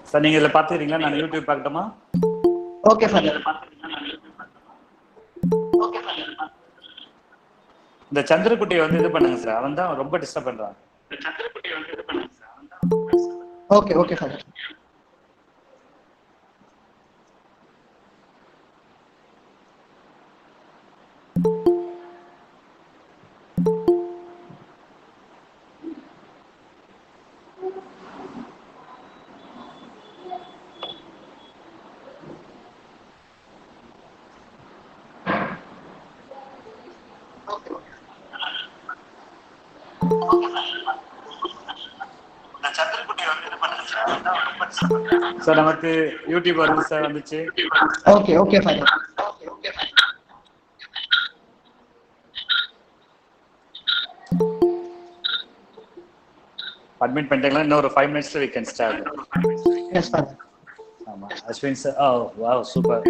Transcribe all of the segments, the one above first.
Sir நீங்க இதில் பார்த்துக்கிறீங்களா? நான் யூடியூப் பார்க்கட்டுமா? Okay sir. இந்த சந்திரகுட்டியை வந்து இது பண்ணுங்க சார், அவன் தான் ரொம்ப டிஸ்டர்ப் பண்றான். Okay okay sir. சார் நமக்கு யூடியூப் வருது சார், வந்துச்சு. Okay okay fine. அட்மிட் பண்ணிட்டீங்களா? இன்னும் ஒரு 5 minutes we can start. Yes sir. ஆமா Ashwin sir. Oh wow super.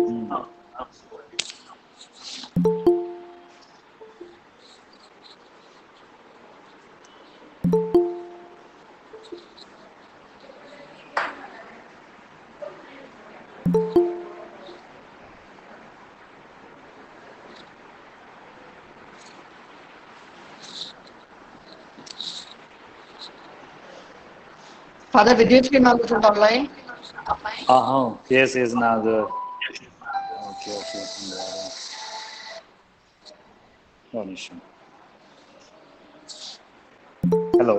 Father Vidyashri ma'am is online. Yes, now the okay. No issue. Hello.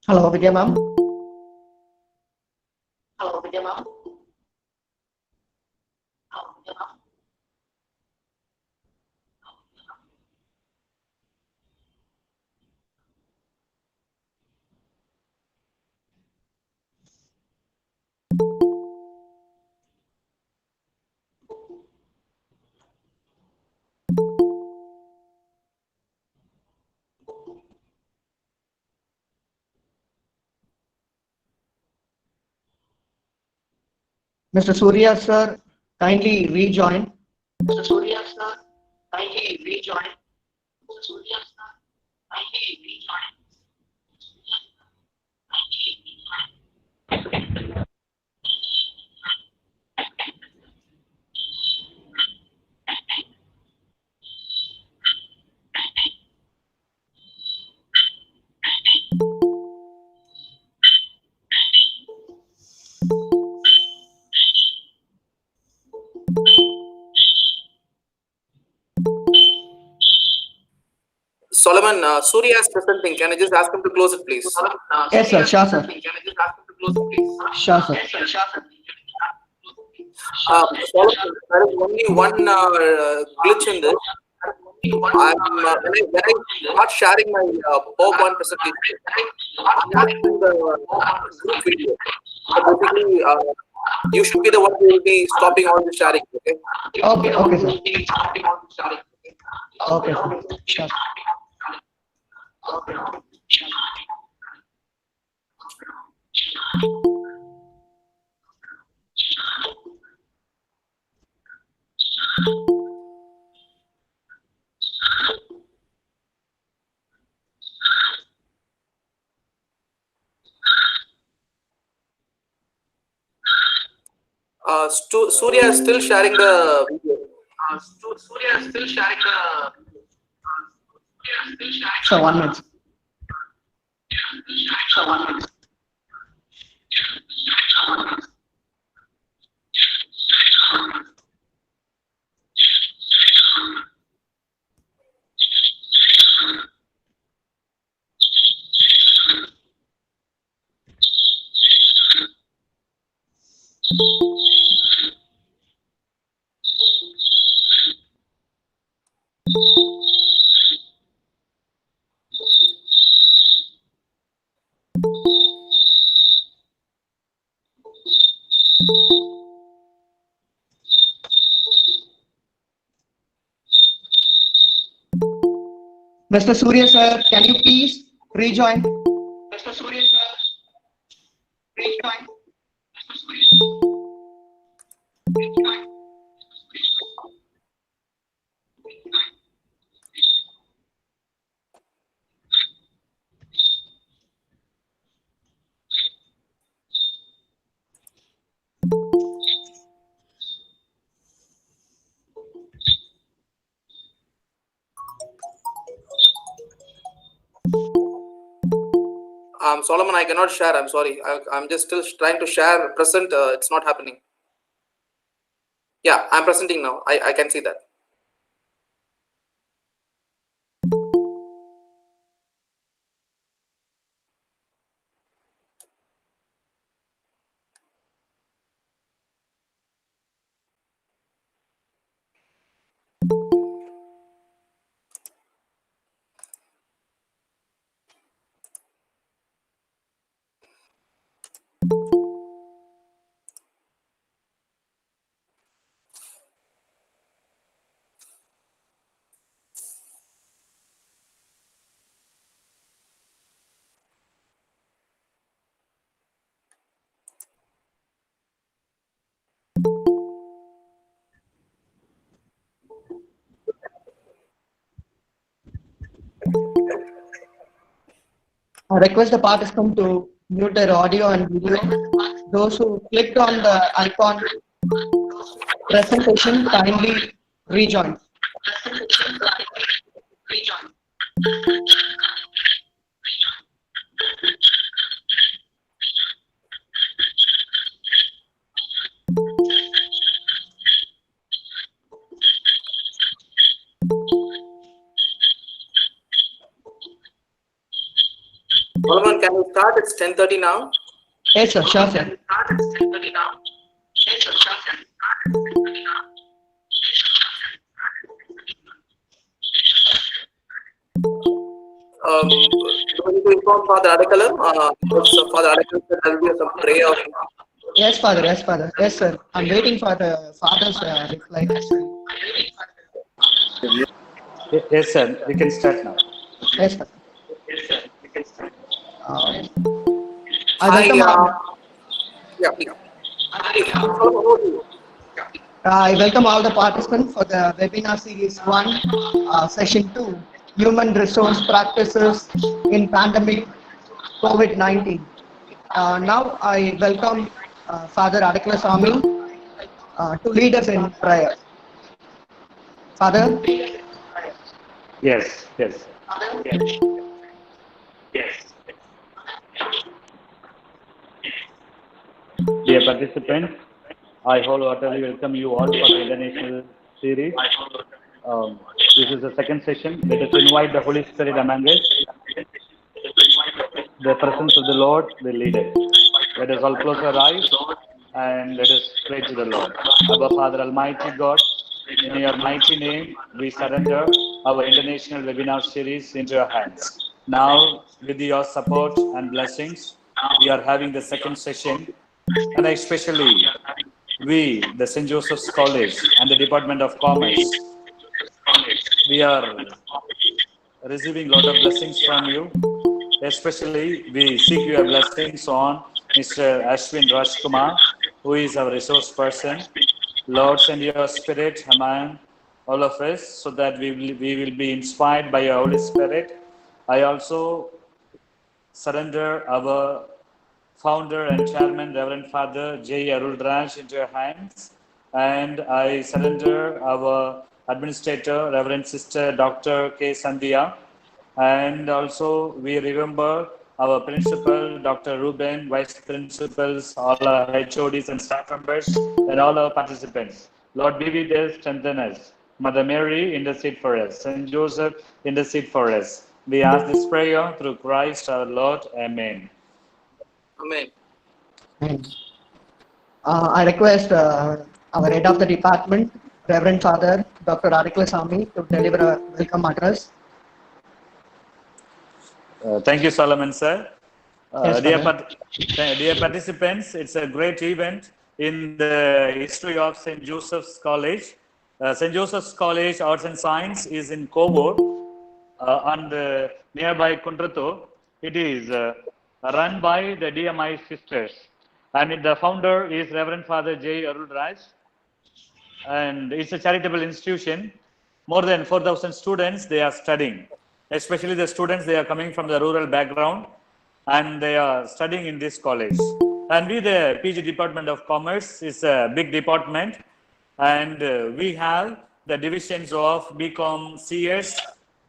Hello, Vidya ma'am. Mr. Surya sir, kindly rejoin. Mr. Surya sir, kindly rejoin. Mr. Surya sir, kindly rejoin. Solomon, Surya is presenting. Can I just ask him to close it, please? Yes, sir. Sure, sir. Can I just ask him to close it, please? Sure, sir. Solomon, there is only one glitch in this. When I start sharing my PowerPoint presentation, I'm not in the group video. So basically, you should be the one who will be stopping all the sharing. Okay? Okay, sir. Okay, sir. Sure. Surya is still sharing the video. Surya is still sharing the video. So 1 minute. So 1 minute. Mr. Surya sir, can you please rejoin? Mr. Surya sir, rejoin. Mr. Surya. Rejoin. Solomon, I cannot share. I'm sorry. I'm just still trying to share present. It's not happening. Yeah, I'm presenting now. I can see that. I request the participant to mute their audio and video. Those who clicked on the icon presentation, kindly rejoin. Solomon, can we start? It's 10:30 now. Yes, sir. Sure, sir. Do we need to inform Father Adakalam? Father Adakalam said there will be some prayer. Yes, Father. Yes, Father. Yes, sir. I'm waiting for the Father's reply. Yes, sir. We can start now. Yes, Father. I Hi, welcome. yeah, please. Solomon, over to you. I welcome all the participants for the webinar series 1, session 2, Human Resource Practices in Pandemic COVID-19. Now I welcome Father Adakala Swami to lead us in prayer. Father? Yes. Dear participants, I wholeheartedly welcome you all for the international series. This is the second session. Let us invite the Holy Spirit among us. The presence of the Lord will lead us. Let us all close our eyes and let us pray to the Lord. Abba Father Almighty God, in your mighty name, we surrender our international webinar series into your hands. Now, with your support and blessings, we are having the second session, and especially we, the St. Joseph's College and the Department of Commerce, we are receiving a lot of blessings from you. Especially, we seek your blessings on Mr. Ashwin Rajkumar, who is our resource person. Lord, send your spirit among all of us so that we will be inspired by your Holy Spirit. I also surrender our founder and chairman, Reverend Father J. Arulraj, into your hands. And I surrender our administrator, Reverend Sister Dr. K. Sandhya. And also we remember our principal, Dr. Ruben, vice principals, all our HODs and staff members, and all our participants. Lord, be with us, strengthen us. Mother Mary, intercede for us. Saint Joseph, intercede for us. We ask this prayer through Christ our Lord. Amen. Amen. And I request our head of the department, Reverend Father Dr. Adikla Sami, to deliver a welcome address. Thank you, Solomon, sir. Yes, Father. Dear participants, it's a great event in the history of St. Joseph's College. St. Joseph's College Arts and Science is in Kovur and nearby Kundrato. It is run by the DMI sisters, and the founder is Reverend Father J. Arulraj, and it's a charitable institution. More than 4,000 students they are studying, especially the students they are coming from the rural background, and they are studying in this college. And we, the PG Department of Commerce, is a big department, and we have the divisions of BCom CS,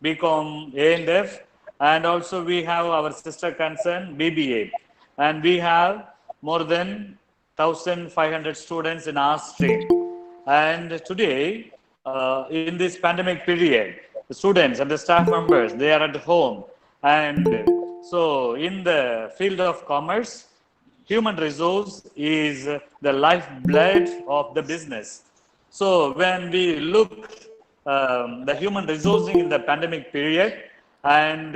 BCom A&F, and also we have our sister concern BBA, and we have more than 1,500 students in our stream. And today, in this pandemic period, the students and the staff members, they are at home. And so in the field of commerce, human resource is the lifeblood of the business. So when we look the human resourcing in the pandemic period, and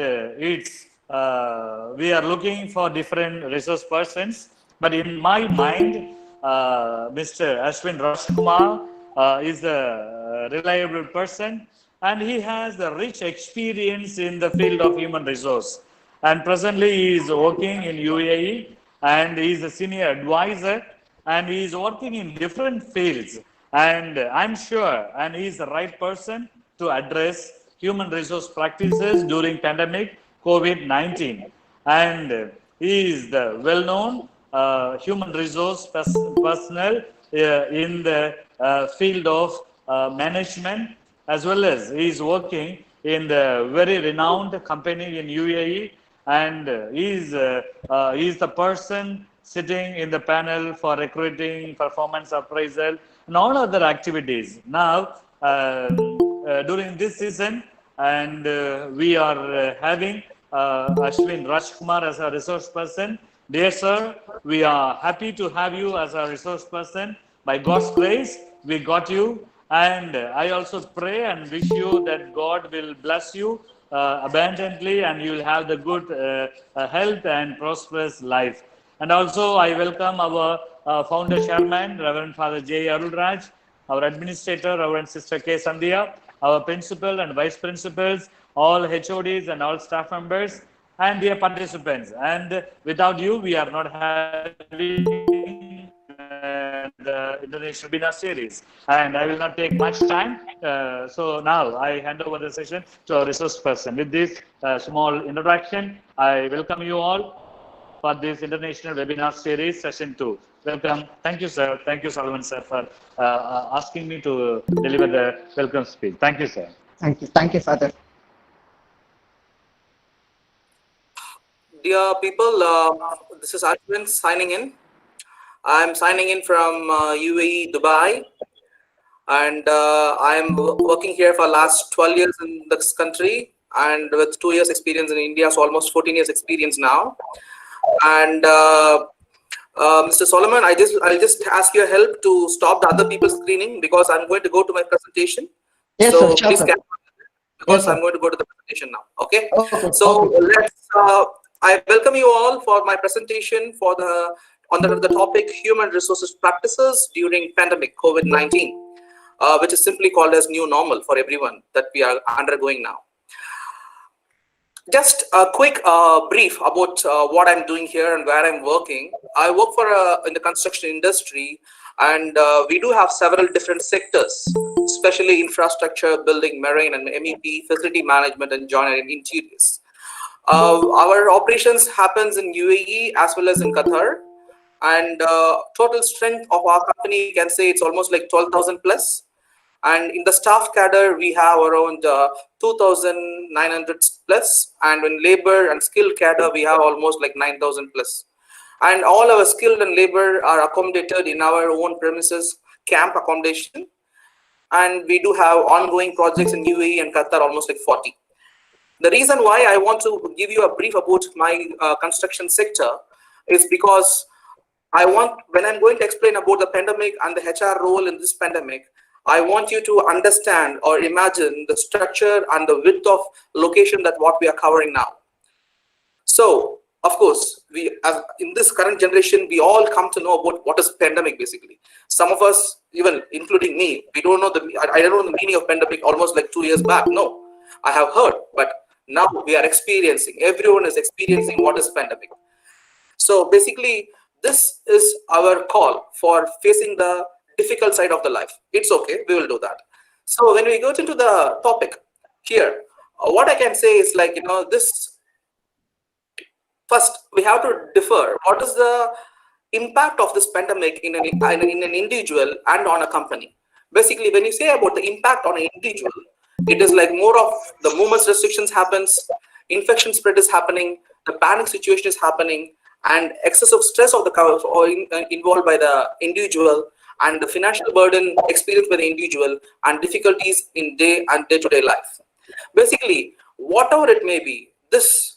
we are looking for different resource persons. But in my mind, Mr. Ashwin Rajkumar is a reliable person, and he has a rich experience in the field of human resource. And presently he is working in UAE, and he is a senior advisor, and he is working in different fields. And I'm sure, and he is the right person to address human resource practices during pandemic COVID-19. And he is the well-known human resource personnel in the field of management, as well as he is working in the very renowned company in UAE, and he is the person sitting in the panel for recruiting, performance appraisal, and all other activities. Now, during this season, and we are having Ashwin Rajkumar as a resource person. Dear sir, we are happy to have you as a resource person. By God's grace, we got you. And I also pray and wish you that God will bless you abundantly, and you will have the good health and prosperous life. And also, I welcome our founder chairman, Reverend Father J. Arulraj, our administrator, Reverend Sister K. Sandhya, our principal and vice principals, all HODs and all staff members, and dear participants. And without you, we are not having the International Webinar Series. And I will not take much time. So now I hand over the session to our resource person. With this small introduction, I welcome you all for this International Webinar Series, Session 2. Welcome. Thank you, sir. Thank you, Solomon, sir, for asking me to deliver the welcome speech. Thank you, sir. Thank you. Thank you, Father. Dear people, this is Ashwin signing in. I'm signing in from UAE, Dubai, and I'm working here for last 12 years in this country, and with 2 years experience in India, so almost 14 years experience now. And Mr. Solomon, I'll just ask your help to stop the other people's screening, because I'm going to go to my presentation. Yes, so sir, sure, please sir. because Yes, I'm going to go to the presentation now. Okay. Okay, So okay. let's. I welcome you all for my presentation for on the topic human resources practices during pandemic COVID-19, which is simply called as new normal for everyone that we are undergoing now. Just a quick brief about what I'm doing here and where I'm working. I work for in the construction industry, and we do have several different sectors, especially infrastructure, building, marine, and MEP, facility management, and joinery and interiors. Our operations happens in UAE as well as in Qatar, and total strength of our company, can say it's almost like 12,000 plus. And in the staff cadre, we have around 2,900 plus. And in labor and skilled cadre, we have almost like 9,000 plus. And all our skilled and labor are accommodated in our own premises, camp accommodation. And we do have ongoing projects in UAE and Qatar, almost like 40. The reason why I want to give you a brief about my construction sector is because when I'm going to explain about the pandemic and the HR role in this pandemic, I want you to understand or imagine the structure and the width of location that what we are covering now. So, of course, in this current generation, we all come to know about what is pandemic basically. Some of us, even including me, I don't know the meaning of pandemic almost like 2 years back. No, I have heard, but now we are experiencing, everyone is experiencing what is pandemic. So basically, this is our call for facing the difficult side of the life. It's okay, we will do that. So when we go into the topic here, what I can say is like, this, first we have to differ. What is the impact of this pandemic in an individual and on a company? Basically, when you say about the impact on an individual, it is like more of the movement restrictions happens, infection spread is happening, the panic situation is happening, and excessive stress of the involved by the individual, and the financial burden experienced by the individual, and difficulties in day-to-day life. Basically, whatever it may be, this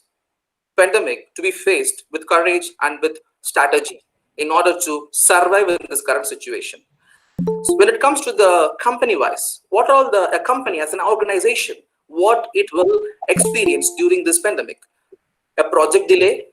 pandemic to be faced with courage and with strategy in order to survive in this current situation. So when it comes to the company-wise, what all a company as an organization, what it will experience during this pandemic? A project delay,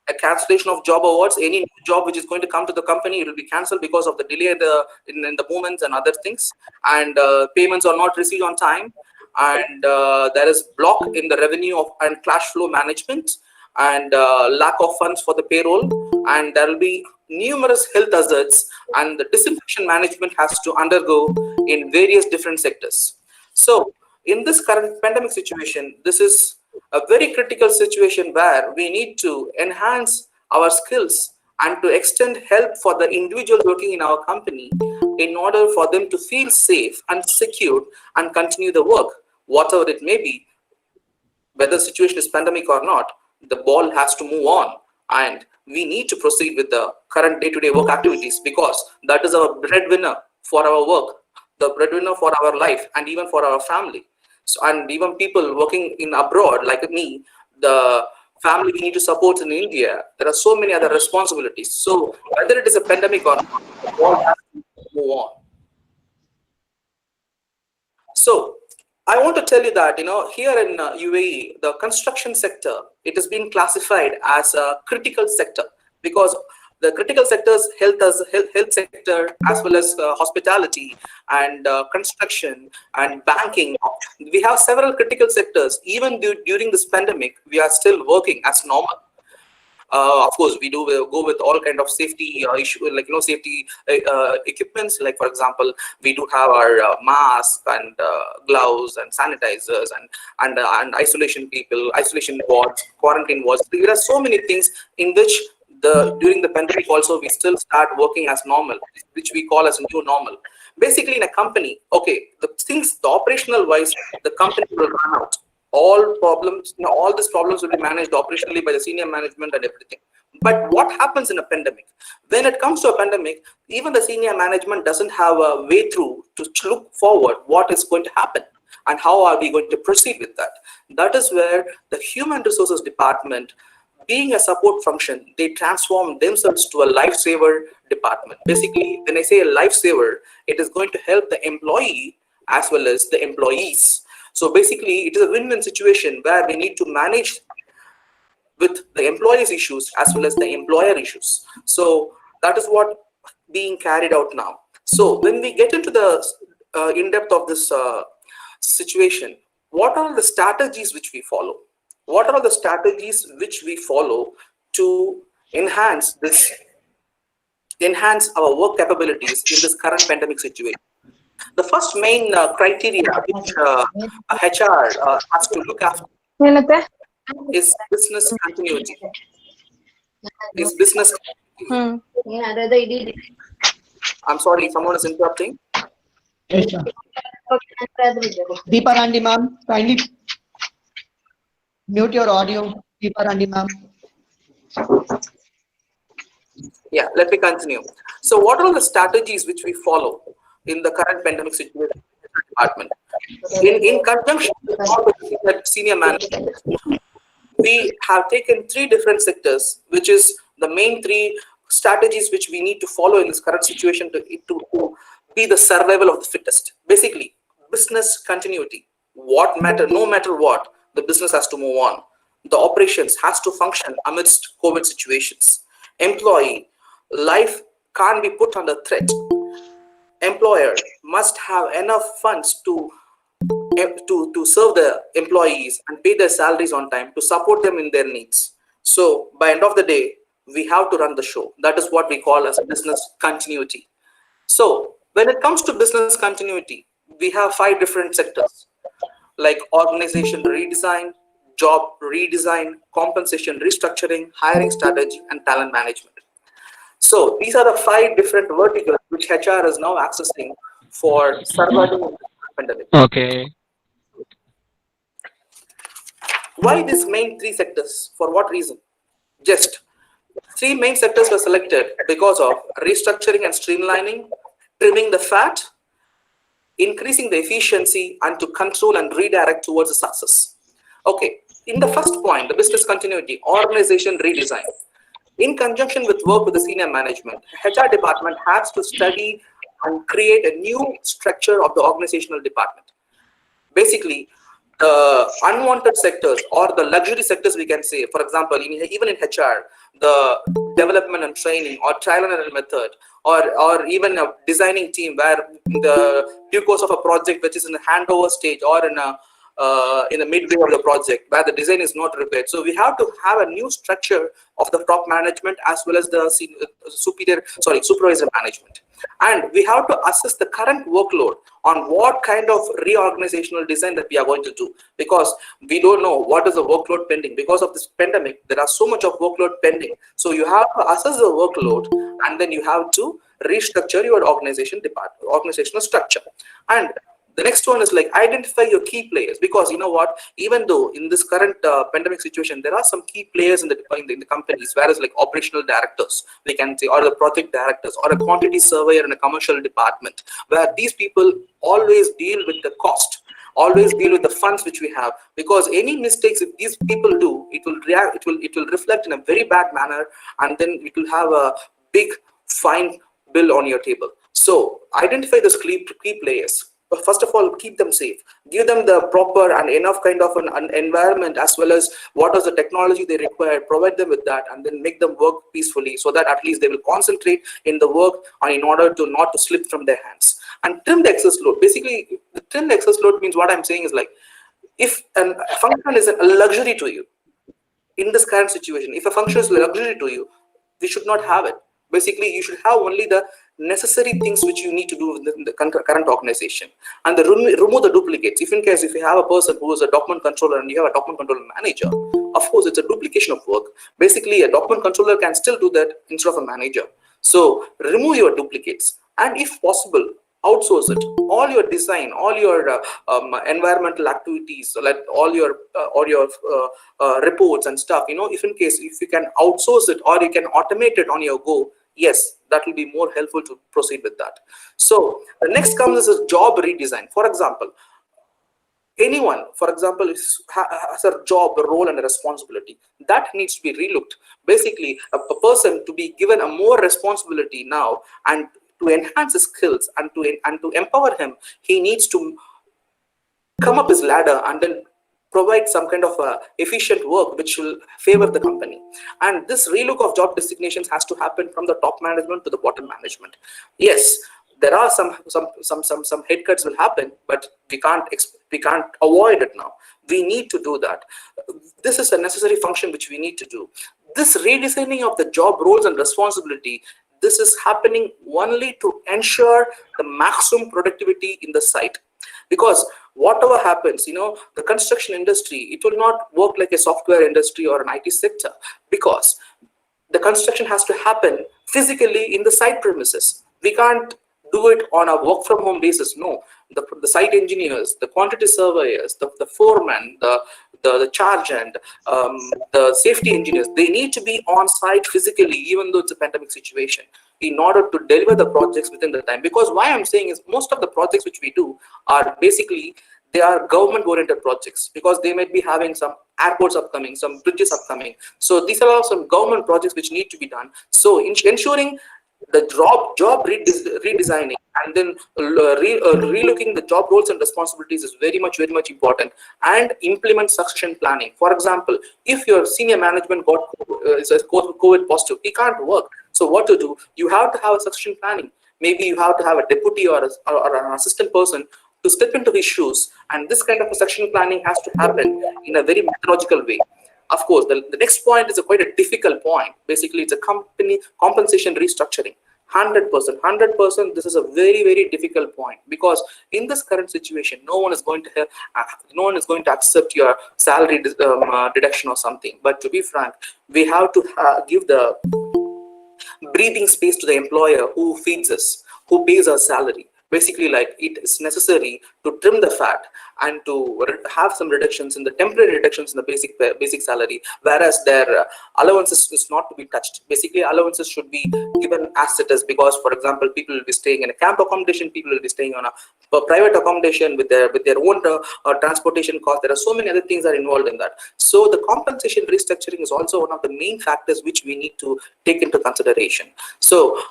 a cancellation of job awards, any new job which is going to come to the company, it will be cancelled because of the delay in the movements and other things, and payments are not received on time, and there is block in the revenue and cash flow management, and lack of funds for the payroll, and there will be numerous health hazards, and the disinfection management has to undergo in various different sectors. So in this current pandemic situation, this is a very critical situation where we need to enhance our skills and to extend help for the individuals working in our company in order for them to feel safe and secure and continue the work, whatever it may be. Whether the situation is pandemic or not, the ball has to move on, and we need to proceed with the current day-to-day work activities, because that is our breadwinner for our work, the breadwinner for our life, and even for our family. So, and even people working in abroad like me, the family we need to support in India, there are so many other responsibilities. So whether it is a pandemic or not, the ball has to move on. So I want to tell you that, here in UAE, the construction sector, it has been classified as a critical sector, because the critical sectors, health sector, as well as hospitality and construction and banking. We have several critical sectors. Even during this pandemic, we are still working as normal. Of course, we do go with all kind of safety safety equipments. Like for example, we do have our masks and gloves and sanitizers and isolation wards, quarantine wards. There are so many things in which during the pandemic also we still start working as normal, which we call as new normal. Basically, in a company, okay, the operational wise, the company will run out. All problems, all these problems will be managed operationally by the senior management and everything. But what happens in a pandemic? When it comes to a pandemic, even the senior management doesn't have a way through to look forward what is going to happen and how are we going to proceed with that. That is where the human resources department, being a support function, they transform themselves to a lifesaver department. Basically, when I say a lifesaver, it is going to help the employee as well as the employees. So basically, it is a win-win situation where we need to manage with the employees' issues as well as the employer issues. So that is what being carried out now. So when we get into the in-depth of this situation, what are the strategies which we follow? What are the strategies which we follow to enhance our work capabilities in this current pandemic situation? The first main criteria which HR has to look after is business continuity. I'm sorry, someone is interrupting. Yes, sir. Deepa Randi ma'am, kindly mute your audio. Deepa Randi ma'am. Yeah, let me continue. So, what are the strategies which we follow in the current pandemic situation department? In conjunction with all the senior management, we have taken three different sectors, which is the main three strategies which we need to follow in this current situation to be the survival of the fittest. Basically, business continuity. No matter what, the business has to move on. The operations has to function amidst COVID situations. Employee life can't be put under threat. Employer must have enough funds to serve the employees and pay their salaries on time to support them in their needs. So by end of the day, we have to run the show. That is what we call as business continuity. So when it comes to business continuity, we have 5 different sectors like organization redesign, job redesign, compensation restructuring, hiring strategy, and talent management. So these are the 5 different verticals which HR is now accessing for surviving in the pandemic. Okay. Why these main 3 sectors? For what reason? Just 3 main sectors were selected because of restructuring and streamlining, trimming the fat, increasing the efficiency, and to control and redirect towards the success. Okay, in the first point, the business continuity, organization redesign. In conjunction with work with the senior management, HR department has to study and create a new structure of the organizational department. Basically, the unwanted sectors or the luxury sectors, we can say, for example, even in HR, the development and training or trial and error method, or even a designing team where the due course of a project which is in the handover stage or in the midway of the project where the design is not prepared. So we have to have a new structure of the top management as well as the supervisor management. And we have to assess the current workload on what kind of reorganizational design that we are going to do, because we don't know what is the workload pending. Because of this pandemic, there are so much of workload pending. So you have to assess the workload and then you have to restructure your organizational structure. And the next one is like identify your key players, because you know what, even though in this current pandemic situation there are some key players in the companies, whereas like operational directors, we can say, or the project directors, or a quantity surveyor in a commercial department, where these people always deal with the cost, always deal with the funds which we have, because any mistakes if these people do, it will reflect in a very bad manner, and then it will have a big fine bill on your table. So identify those key players. But first of all, keep them safe, give them the proper and enough kind of an environment, as well as what is the technology they require, provide them with that, and then make them work peacefully, so that at least they will concentrate in the work and in order to not to slip from their hands. And trim the excess load. Basically, trim the excess load means, what I'm saying is like, if a function is a luxury to you in this current situation, if a function is a luxury to you, we should not have it. Basically, you should have only the necessary things which you need to do in the current organization, and remove the duplicates. If in case if you have a person who is a document controller and you have a document controller manager, of course it's a duplication of work. Basically, a document controller can still do that instead of a manager. So remove your duplicates, and if possible, outsource it. All your design, all your environmental activities, like all your reports and stuff, if in case if you can outsource it or you can automate it on your go, yes, that will be more helpful to proceed with that. So the next comes is a job redesign. For example, anyone, for example, has a job, a role, and a responsibility that needs to be relooked. Basically, a person to be given a more responsibility now, and to enhance his skills and to empower him, he needs to come up his ladder and then provide some kind of efficient work which will favor the company. And this relook of job designations has to happen from the top management to the bottom management. Yes, there are some head cuts will happen, but we can't avoid it now. We need to do that. This is a necessary function which we need to do. This redesigning of the job roles and responsibility, this is happening only to ensure the maximum productivity in the site. Because whatever happens, the construction industry, it will not work like a software industry or an IT sector, because the construction has to happen physically in the site premises. We can't do it on a work from home basis. No, the site engineers, the quantity surveyors, the foreman, the charge and the safety engineers, they need to be on site physically, even though it's a pandemic situation, in order to deliver the projects within the time. Because why I'm saying is most of the projects which we do are basically, they are government oriented projects, because they might be having some airports upcoming, some bridges upcoming. So these are some government projects which need to be done. So ensuring the job redesigning and then relooking the job roles and responsibilities is very much important. And implement succession planning. For example, if your senior management got COVID positive, he can't work. So what to do? You have to have a succession planning. Maybe you have to have a deputy or an assistant person to step into his shoes, and this kind of a succession planning has to happen in a very methodological way. Of course, the next point is quite a difficult point. Basically, it's a company compensation restructuring. 100%. This is a very difficult point, because in this current situation, no one is going to accept your salary deduction or something. But to be frank, we have to give the breathing space to the employer who feeds us, who pays our salary. Basically, like, it is necessary to trim the fat and to have some reductions in the temporary reductions in the basic salary, whereas their allowances is not to be touched. Basically, allowances should be given as it is, because, for example, people will be staying in a camp accommodation, people will be staying on a private accommodation with their own transportation cost. There are so many other things that are involved in that. So the compensation restructuring is also one of the main factors which we need to take into consideration. So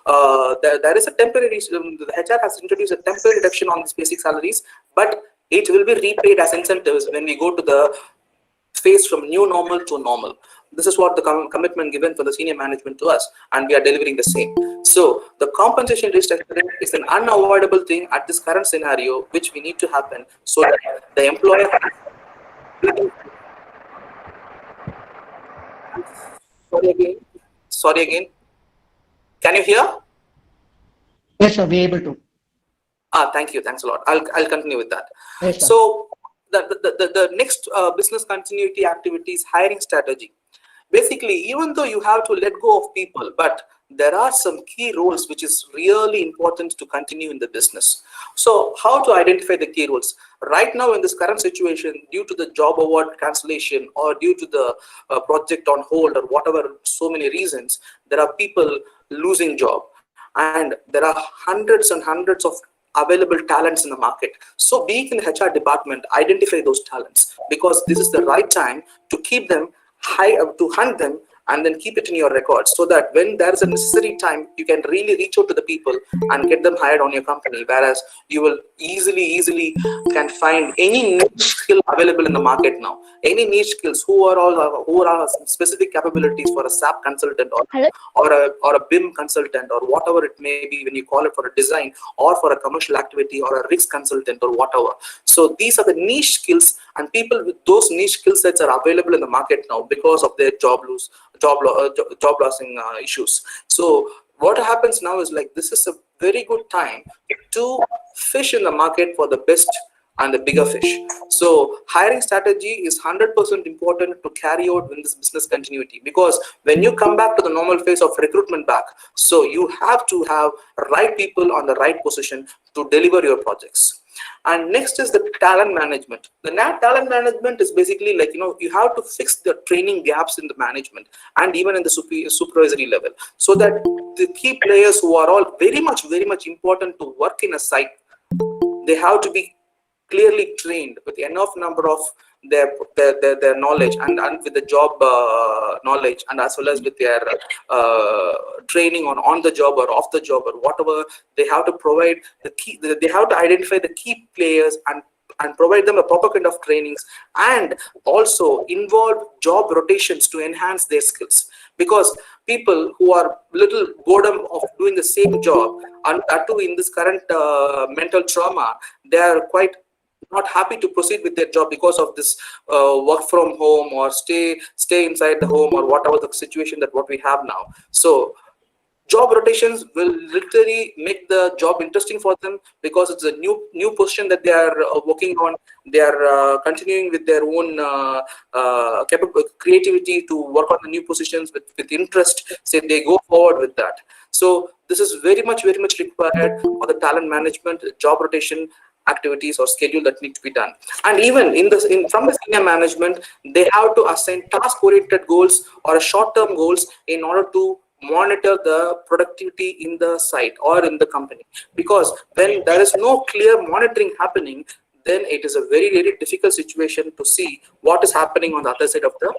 there is a temporary, the HR has introduced a temporary reduction on these basic salaries, but it will be repaid as incentives when we go to the phase from new normal to normal. This is what the commitment given for the senior management to us, and we are delivering the same. So the compensation restructuring is an unavoidable thing at this current scenario, which we need to happen, so that the employer sorry again, can you hear? Yes, sir, we're able to. Thank you. Thanks a lot. I'll continue with that. Yes, so the next business continuity activity is hiring strategy. Basically, even though you have to let go of people, but there are some key roles which is really important to continue in the business. So how to identify the key roles? Right now in this current situation, due to the job award cancellation or due to the project on hold or whatever, so many reasons, there are people losing job, and there are hundreds and hundreds of available talents in the market. So being in the HR department, identify those talents, because this is the right time to keep them high, to hunt them and then keep it in your records, so that when there is a necessary time, you can really reach out to the people and get them hired on your company. Whereas you will easily can find any niche skill available in the market now. Any niche skills who are specific capabilities for a SAP consultant or a BIM consultant or whatever it may be, when you call it for a design or for a commercial activity or a risk consultant or whatever. So these are the niche skills, and people with those niche skill sets are available in the market now because of their job losing issues. So what happens now is, like, this is a very good time to fish in the market for the best and the bigger fish. So hiring strategy is 100% important to carry out in this business continuity, because when you come back to the normal phase of recruitment back, so you have to have right people on the right position to deliver your projects. And next is the talent management. The talent management is basically, like, you have to fix the training gaps in the management and even in the supervisory level, so that the key players who are all very much important to work in a site, they have to be clearly trained with enough number of their knowledge and with the job knowledge, and as well as with their training on the job or off the job or whatever. They have to provide the key, they have to identify the key players and provide them a proper kind of trainings, and also involve job rotations to enhance their skills. Because people who are little boredom of doing the same job, and that too in this current mental trauma, they are quite not happy to proceed with their job because of this work from home or stay inside the home or whatever the situation that what we have now. So Job rotations will literally make the job interesting for them, because it's a new position that they are working on. They are continuing with their own creativity to work on the new positions with interest. Say they go forward with that. So this is very much required for the talent management, job rotation activities or schedule that need to be done. And even from the senior management, they have to assign task oriented goals or short term goals in order to monitor the productivity in the site or in the company. Because when there is no clear monitoring happening, then it is a very difficult situation to see what is happening on the other side of the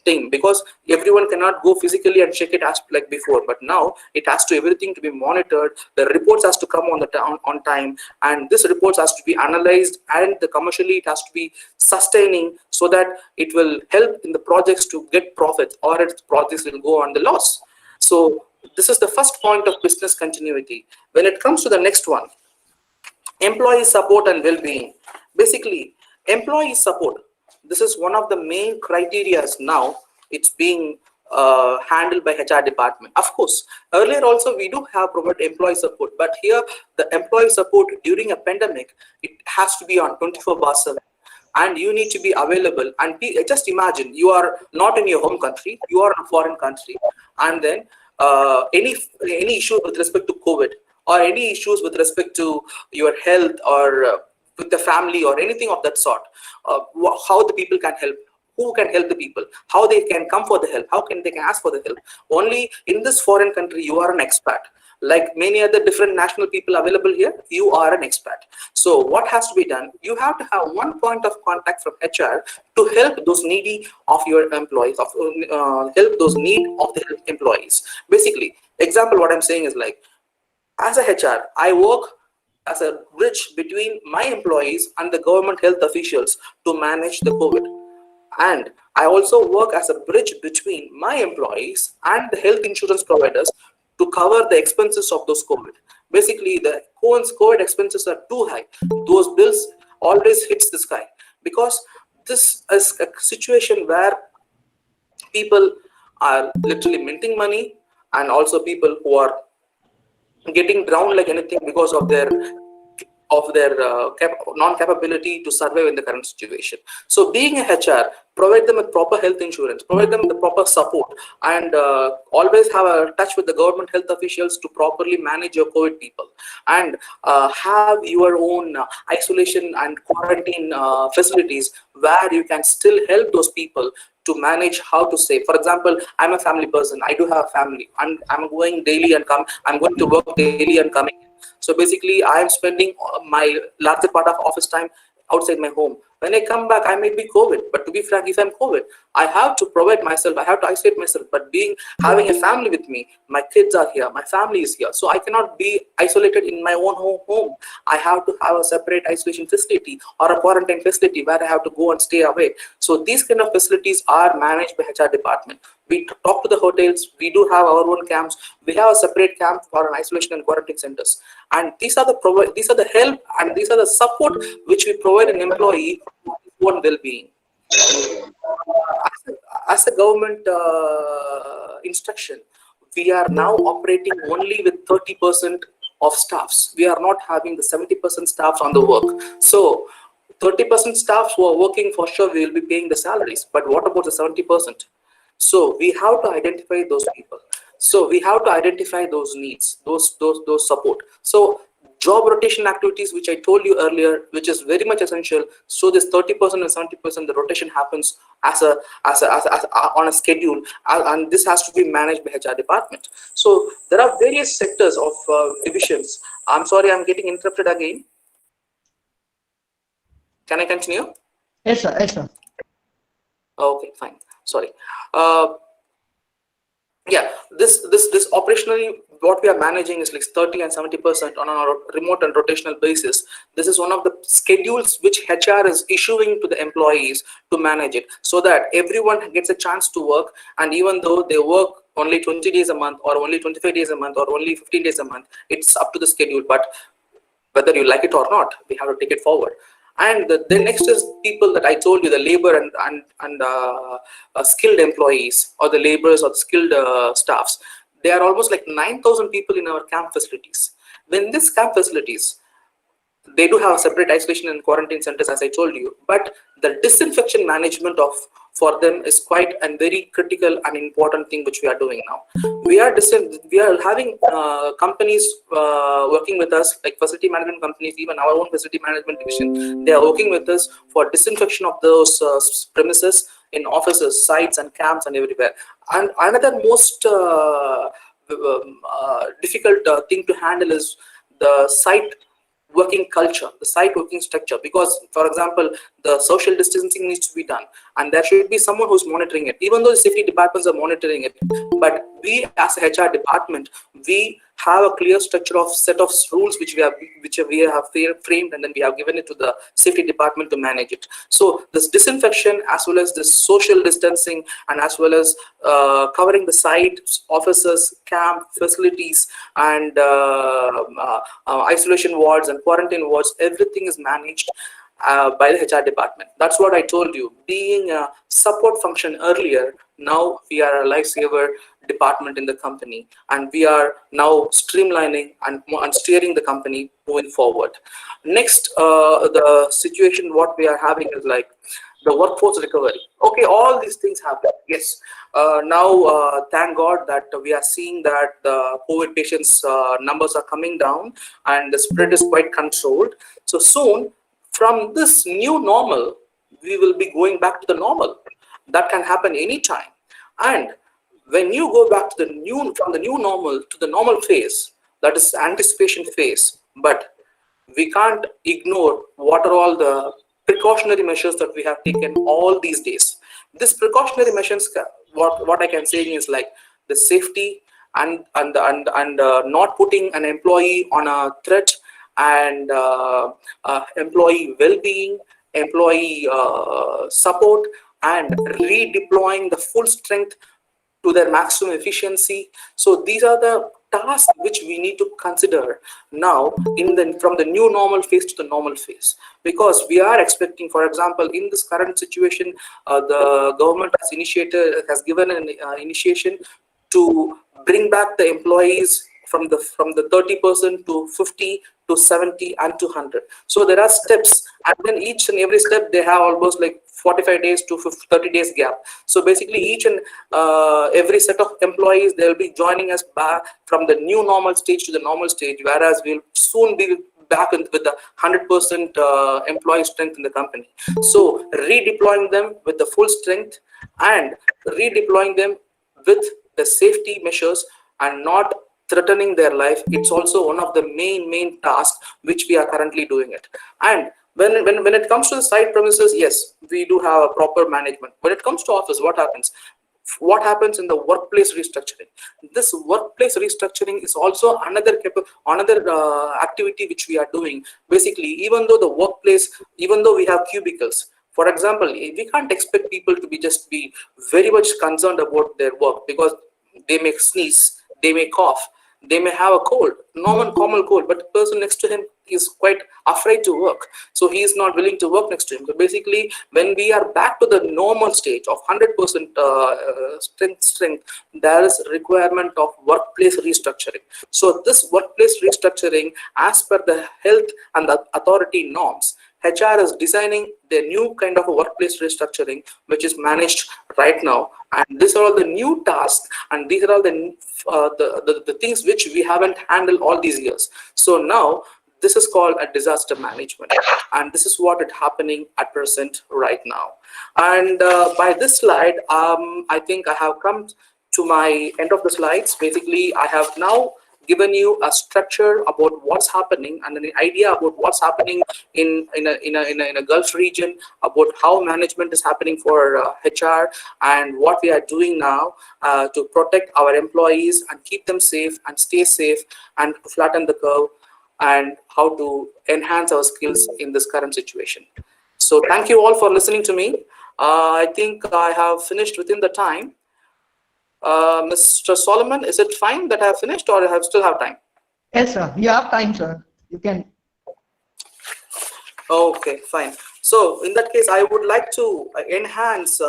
thing, because everyone cannot go physically and check it as like before. But now it has to everything to be monitored. The reports has to come on time, and this reports has to be analyzed, and the commercially it has to be sustaining, so that it will help in the projects to get profits, or its projects will go on the loss. So this is the first point of business continuity. When it comes to the next one, employee support and well-being. Basically, employee support, this is one of the main criteria now. It's being handled by HR department. Of course, earlier also we do have provided employee support, but here the employee support during a pandemic, it has to be on 24/7. And you need to be available. And just imagine, you are not in your home country, you are in a foreign country, and then any issue with respect to COVID, or any issues with respect to your health, or with the family, or anything of that sort, how the people can help, who can help the people, how they can come for the help, how they can ask for the help. Only in this foreign country you are an expat. Like many other different national people available here, you are an expat. So what has to be done? You have to have one point of contact from HR to help those needy of your employees, help those need of the employees. Basically, example, what I'm saying is, like, as a HR, I work as a bridge between my employees and the government health officials to manage the COVID. And I also work as a bridge between my employees and the health insurance providers to cover the expenses of those COVID. Basically, the COVID expenses are too high. Those bills always hits the sky, because this is a situation where people are literally minting money, and also people who are getting drowned like anything because of their non-capability to survive in the current situation. So being a HR, provide them with proper health insurance, provide them with the proper support, and always have a touch with the government health officials to properly manage your COVID people, and have your own isolation and quarantine facilities where you can still help those people to manage how to save. For example, I'm a family person, I do have a family, and I'm going daily and I'm going to work daily and coming. So basically, I am spending my larger part of office time outside my home. When I come back, I may be COVID, but to be frank, if I'm COVID, I have to provide myself, I have to isolate myself. But having a family with me, my kids are here, my family is here, so I cannot be isolated in my own home. I have to have a separate isolation facility or a quarantine facility where I have to go and stay away. So these kind of facilities are managed by HR department. We talk to the hotels, we do have our own camps, we have a separate camp for an isolation and quarantine centers. And these are the help and these are the support which we provide an employee for his own well-being. As a government instruction, we are now operating only with 30% of staffs. We are not having the 70% staffs on the work. So 30% staffs who are working, for sure we will be paying the salaries. But what about the 70%? So we have to identify those people. So we have to identify those needs, those support. So job rotation activities, which I told you earlier, which is very much essential. So this 30% and 70%, the rotation happens on a schedule, and this has to be managed by HR department. So there are various sectors of divisions. I'm sorry, I'm getting interrupted again. Can I continue? Yes, sir. Yes, sir. Okay, fine. Sorry. Yeah, this operationally, what we are managing is like 30 and 70% on a remote and rotational basis. This is one of the schedules which HR is issuing to the employees to manage it, so that everyone gets a chance to work. And even though they work only 20 days a month, or only 25 days a month, or only 15 days a month, it's up to the schedule. But whether you like it or not, we have to take it forward. And the next is people that I told you, the labor and skilled employees, or the laborers or skilled staffs. There are almost like 9,000 people in our camp facilities. When these camp facilities, they do have separate isolation and quarantine centers, as I told you, but the disinfection management of for them is quite a very critical and important thing which we are doing now. We are having companies working with us, like facility management companies, even our own facility management division. They are working with us for disinfection of those premises in offices, sites, and camps, and everywhere. And another most difficult thing to handle is the site working culture, the site working structure, because for example, the social distancing needs to be done and there should be someone who's monitoring it, even though the safety departments are monitoring it. But we as a HR department, we have a clear structure of set of rules which we have framed, and then we have given it to the safety department to manage it. So this disinfection, as well as this social distancing, and as well as covering the sites, offices, camp facilities, and isolation wards and quarantine wards, everything is managed by the HR department. That's what I told you. Being a support function earlier, now we are a lifesaver department in the company, and we are now streamlining and steering the company moving forward. Next, the situation what we are having is like the workforce recovery. Okay, all these things happen. Yes. Now, thank God that we are seeing that the COVID patients numbers are coming down and the spread is quite controlled. So soon, from this new normal, we will be going back to the normal. That can happen anytime. And when you go back to from the new normal to the normal phase, that is anticipation phase, but we can't ignore what are all the precautionary measures that we have taken all these days. This precautionary measures, what I can say is like the safety and not putting an employee on a threat, and employee well-being, employee support, and redeploying the full strength to their maximum efficiency. So these are the tasks which we need to consider now from the new normal phase to the normal phase, because we are expecting, for example, in this current situation, the government has given an initiation to bring back the employees from the 30% to 50 to 70 and to 100. So there are steps, and then each and every step they have almost like 45 days to 30 days gap. So basically each and every set of employees, they'll be joining us back from the new normal stage to the normal stage, whereas we'll soon be back with the 100% employee strength in the company. So redeploying them with the full strength and redeploying them with the safety measures and not threatening their life, it's also one of the main tasks which we are currently doing it. And when it comes to the site premises, yes, we do have a proper management. When it comes to office, what happens in the workplace restructuring? This workplace restructuring is also another activity which we are doing. Basically, even though we have cubicles, for example, we can't expect people to be very much concerned about their work, because they may sneeze, they may cough, they may have a cold, common cold, but the person next to him is quite afraid to work. So he is not willing to work next to him. So basically, when we are back to the normal stage of 100% strength, there is requirement of workplace restructuring. So this workplace restructuring, as per the health and the authority norms, HR is designing the new kind of a workplace restructuring, which is managed right now. And these are all the new tasks, and these are all the things which we haven't handled all these years. So now this is called a disaster management, and this is what is happening at present right now. And by this slide, I think I have come to my end of the slides. Basically, I have now given you a structure about what's happening and an idea about what's happening in a Gulf region, about how management is happening for HR, and what we are doing now to protect our employees and keep them safe and stay safe and flatten the curve, and how to enhance our skills in this current situation. So thank you all for listening to me. I think I have finished within the time. Mr. Solomon, is it fine that I have finished, or I still have time? Yes, sir. You have time, sir. You can. Okay, fine. So in that case, I would like to enhance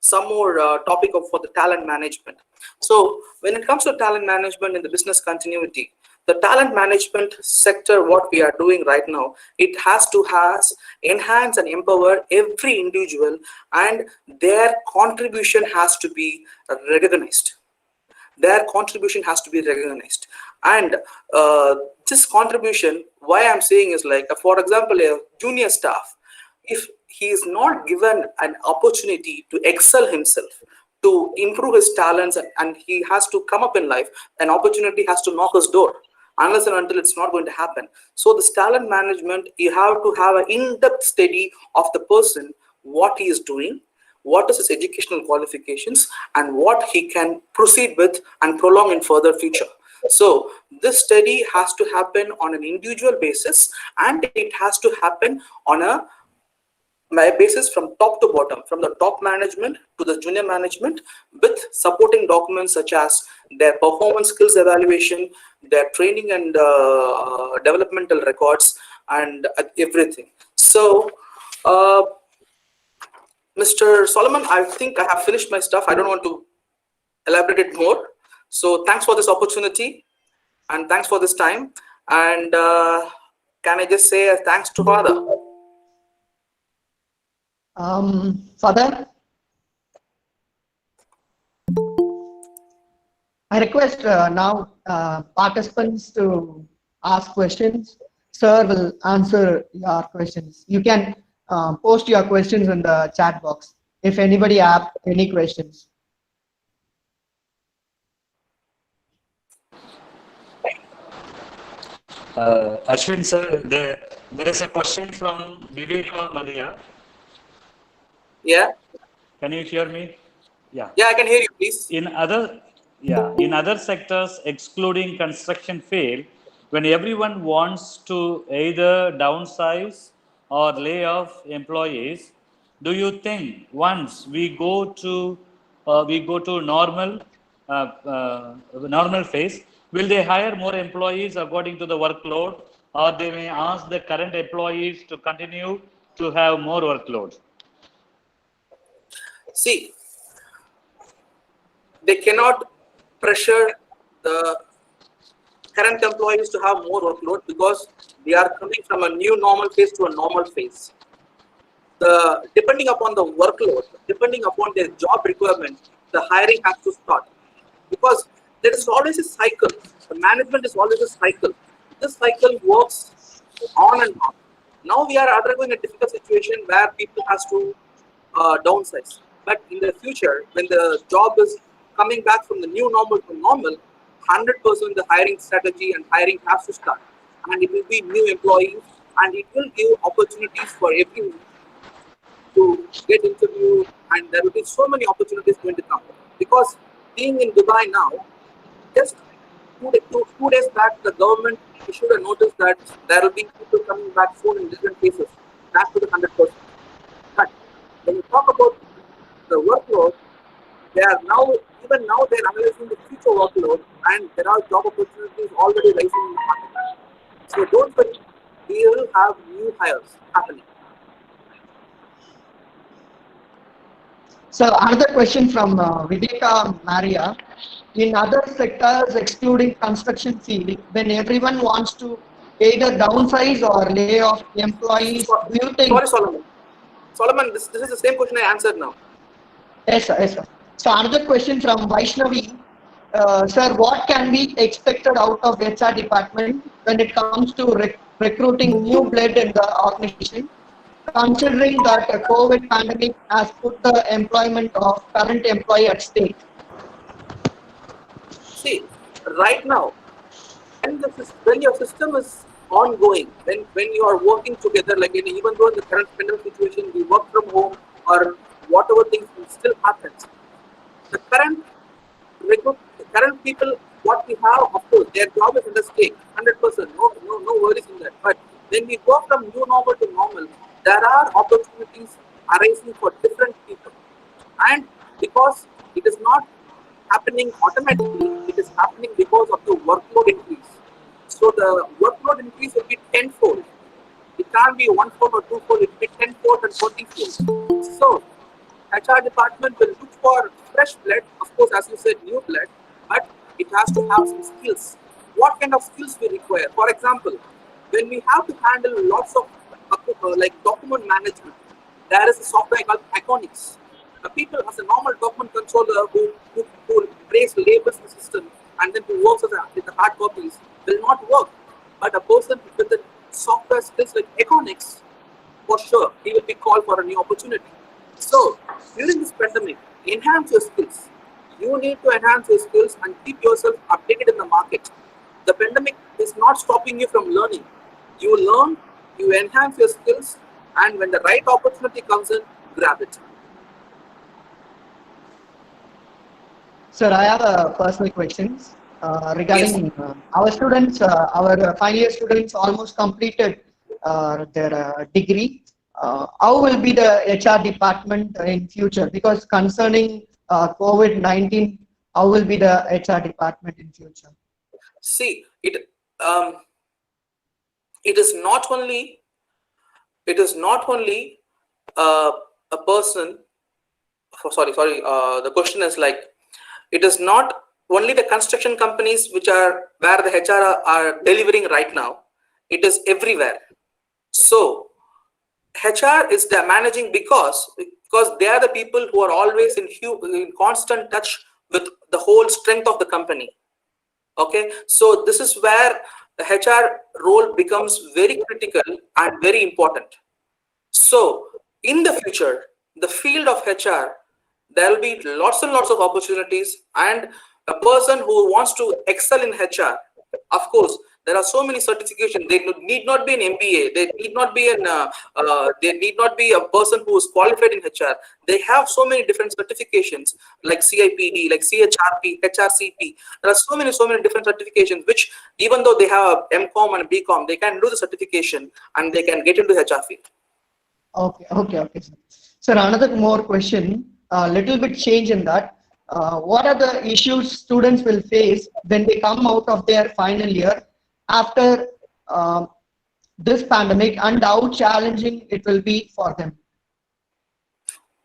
some more topic for the talent management. So when it comes to talent management in the business continuity, the talent management sector, what we are doing right now, it has to enhance and empower every individual, and their contribution has to be recognized. Their contribution has to be recognized. And this contribution, why I'm saying is like, for example, a junior staff, if he is not given an opportunity to excel himself, to improve his talents, and he has to come up in life, an opportunity has to knock his door. Unless and until, it's not going to happen. So this talent management, you have to have an in-depth study of the person, what he is doing, what is his educational qualifications, and what he can proceed with and prolong in further future. So this study has to happen on an individual basis, and it has to happen on a basis from top to bottom, from the top management to the junior management, with supporting documents such as their performance skills evaluation, their training and developmental records, and everything. So Mr. Solomon, I think I have finished my stuff. I don't want to elaborate it more. So thanks for this opportunity, and thanks for this time. And can I just say thanks to Father? Father, I request now participants to ask questions. Sir will answer your questions. You can post your questions in the chat box if anybody have any questions. Ashwin sir, there is a question from Viveka Maria. Yeah. Can you hear me? Yeah. Yeah, I can hear you, please. In other sectors, excluding construction field, when everyone wants to either downsize or lay off employees, do you think once we go to normal phase, will they hire more employees according to the workload, or they may ask the current employees to continue to have more workload? See, they cannot pressure the current employees to have more workload, because they are coming from a new normal phase to a normal phase. Depending upon the workload, depending upon their job requirement, the hiring has to start, because there is always a cycle. The management is always a cycle. This cycle works on and on. Now we are undergoing a difficult situation where people has to downsize. But in the future, when the job is coming back from the new normal to normal, 100% the hiring strategy and hiring has to start. And it will be new employees, and it will give opportunities for everyone to get interviewed, and there will be so many opportunities going to come. Because being in Dubai now, just 2 days back, the government issued a notice that there will be people coming back soon in different cases, back to the 100%. But when you talk about the workload, they are now, even now, they are analyzing the future workload, and there are job opportunities already rising in the market. So don't worry, we will have new hires happening. So another question from Viveka Maria. In other sectors, excluding construction field, when everyone wants to either downsize or lay off employees, do you think? Sorry, Solomon. Solomon, this is the same question I answered now. Yes, sir. Yes, sir. So another question from Vaishnavi. Sir, what can be expected out of HR department when it comes to recruiting new blood in the organization, considering that the COVID pandemic has put the employment of current employee at stake? See, right now, when your system is ongoing, when you are working together, like even though in the current pandemic situation, we work from home or whatever things still happens, the current people, what we have, of course, their job is in the stake, 100%, no worries in that. But when we go from new normal to normal, there are opportunities arising for different people, and because it is not happening automatically, it is happening because of the workload increase. So the workload increase will be tenfold. It can't be one-fold or two-fold, it will be tenfold and 20-fold. So HR department will look for fresh blood, of course, as you said, new blood, but it has to have some skills. What kind of skills we require? For example, when we have to handle lots of like document management, there is a software called Iconics. People as a normal document controller who breaks labels in the system and then who works with the hard copies will not work. But a person with the software skills like Iconics, for sure, he will be called for a new opportunity. So, during this pandemic, enhance your skills. You need to enhance your skills and keep yourself updated in the market. The pandemic is not stopping you from learning. You learn, you enhance your skills, and when the right opportunity comes in, grab it. Sir, I have a personal questions Yes. regarding our students. Our final year students almost completed their degree. How will be the HR department in future? Because concerning COVID-19, how will be the HR department in future? See, um, it is not only uh, a person. Sorry. The question is like, it is not only the construction companies which are where the HR are delivering right now. It is everywhere. So HR is the managing because they are the people who are always in constant touch with the whole strength of the company. Okay, so this is where the HR role becomes very critical and very important. So in the future, the field of HR, there will be lots and lots of opportunities, and a person who wants to excel in HR, of course, there are so many certifications. They need not be an MBA. They need not be they need not be a person who is qualified in HR. They have so many different certifications like CIPD, like CHRP, HRCP. There are so many different certifications which, even though they have MCom and BCom, they can do the certification and they can get into HR field. Okay, sir. Sir, another more question, a little bit change in that. What are the issues students will face when they come out of their final year after this pandemic, and how challenging it will be for them?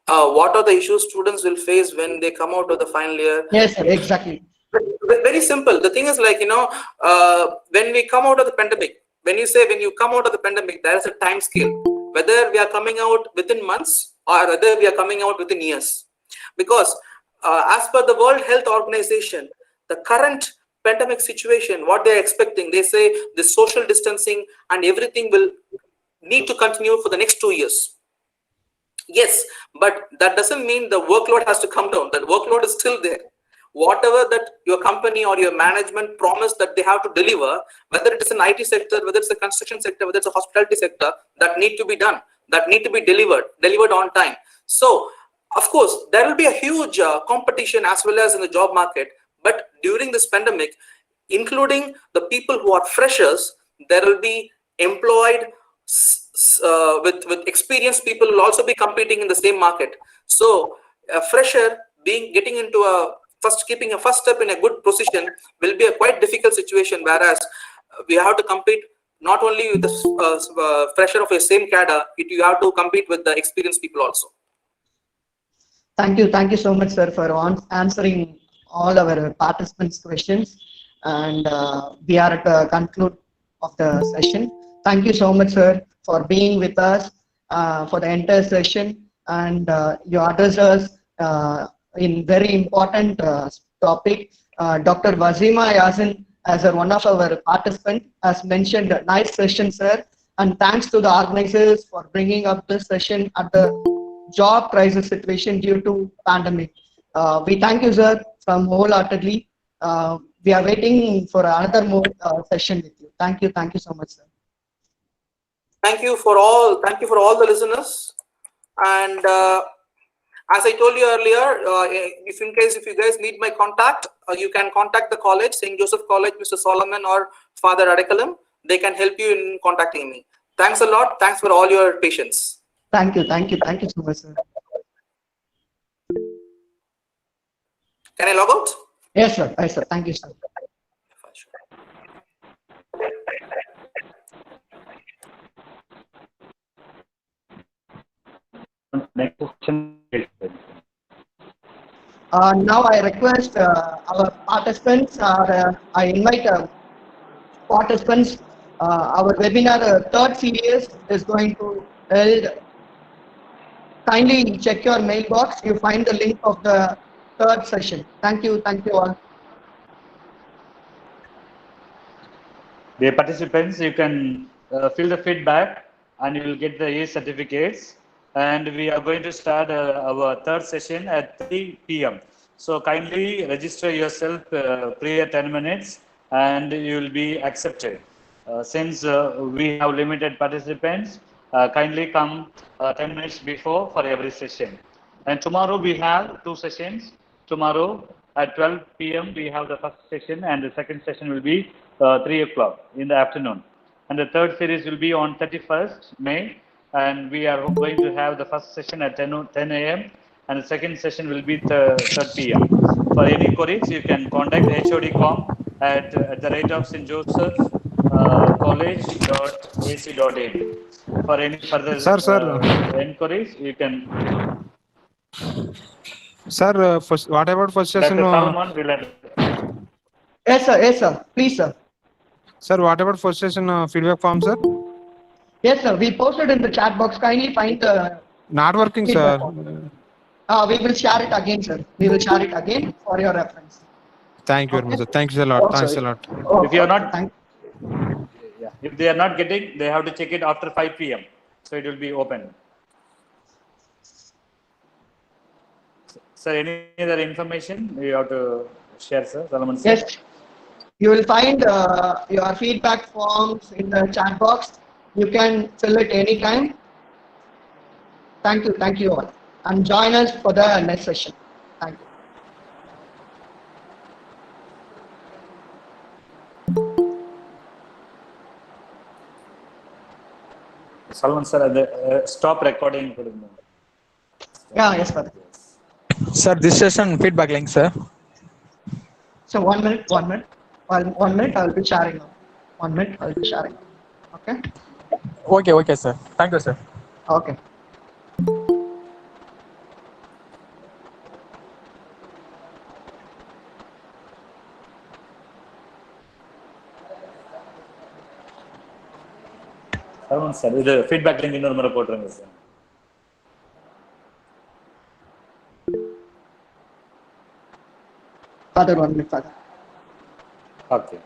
What are the issues students will face when they come out of the final year? Yes, sir, exactly. Very simple. The thing is like, when we come out of the pandemic, when you come out of the pandemic, there is a time scale, whether we are coming out within months or whether we are coming out within years. Because as per the World Health Organization, the current pandemic situation, what they are expecting, they say the social distancing and everything will need to continue for the next 2 years. Yes, but that doesn't mean the workload has to come down. The workload is still there. Whatever that your company or your management promised that they have to deliver, whether it is an IT sector, whether it's a construction sector, whether it's a hospitality sector, that need to be done, that need to be delivered on time. So, of course, there will be a huge competition as well as in the job market. But during this pandemic, including the people who are freshers, there will be employed with experienced people will also be competing in the same market. So a fresher getting into keeping a first step in a good position will be a quite difficult situation, whereas we have to compete not only with the fresher of the same cadre, you have to compete with the experienced people also. Thank you so much, sir, for answering all our participants' questions. And we are at the conclude of the session. Thank you so much, sir, for being with us for the entire session. And you addressed us in very important topic. Dr. Wazima Yasin, as one of our participants, has mentioned a nice session, sir. And thanks to the organizers for bringing up this session at the job crisis situation due to pandemic. We thank you, sir, from wholeheartedly. We are waiting for another more session with you. Thank you so much, sir. Thank you for all the listeners. And as I told you earlier, if you guys need my contact, you can contact the college, St. Joseph College, Mr. Solomon or Father Adekalam. They can help you in contacting me. Thanks a lot. Thanks for all your patience. Thank you so much, sir. Can I log out? Yes, sir. Thank you, sir. Next question. Now I request our participants, I invite participants. Our webinar third series is going to held. Kindly check your mailbox. You find the link of the third session. Thank you. Thank you all. Dear participants, you can fill the feedback and you will get the A certificates. And we are going to start our third session at 3 p.m. So kindly register yourself prior 10 minutes and you will be accepted. Since we have limited participants, kindly come 10 minutes before for every session. And tomorrow we have two sessions. Tomorrow at 12 p.m. we have the first session and the second session will be 3 o'clock in the afternoon. And the third series will be on 31st May, and we are going to have the first session at 10 a.m. and the second session will be 3 p.m. For any queries, you can contact HOD.com at the rate of St. Joseph college.ac.in. For any further inquiries, you can. Sir, what about first session? Dr. Solomon will. Yes, sir. Yes, sir. Please, sir. Sir, what about first session feedback form, sir? Yes, sir. We posted in the chat box. Kindly find the. Not working, feedback sir. form. We will share it again, sir. We will share it again for your reference. Thank you very much, sir. Thanks a lot. Thanks a lot. If you are not, if they are not getting, they have to check it after 5 p.m. So it will be open. Sir, any other information you have to share, sir? Solomon, sir? Yes. You will find your feedback forms in the chat box. You can fill it anytime. Thank you. Thank you all. And join us for the next session. Thank you. Solomon, sir, stop recording. Yeah, yes, sir. Sir, this session feedback link, sir. So 1 minute, 1 minute. 1 minute, I will be sharing now. 1 minute, I will be sharing. Okay? Okay, sir. Thank you, sir. Okay. Solomon, sir, இது feedback link இன்னொரு முறை போட்டுருங்க sir. Father, 1 minute, Father. Okay.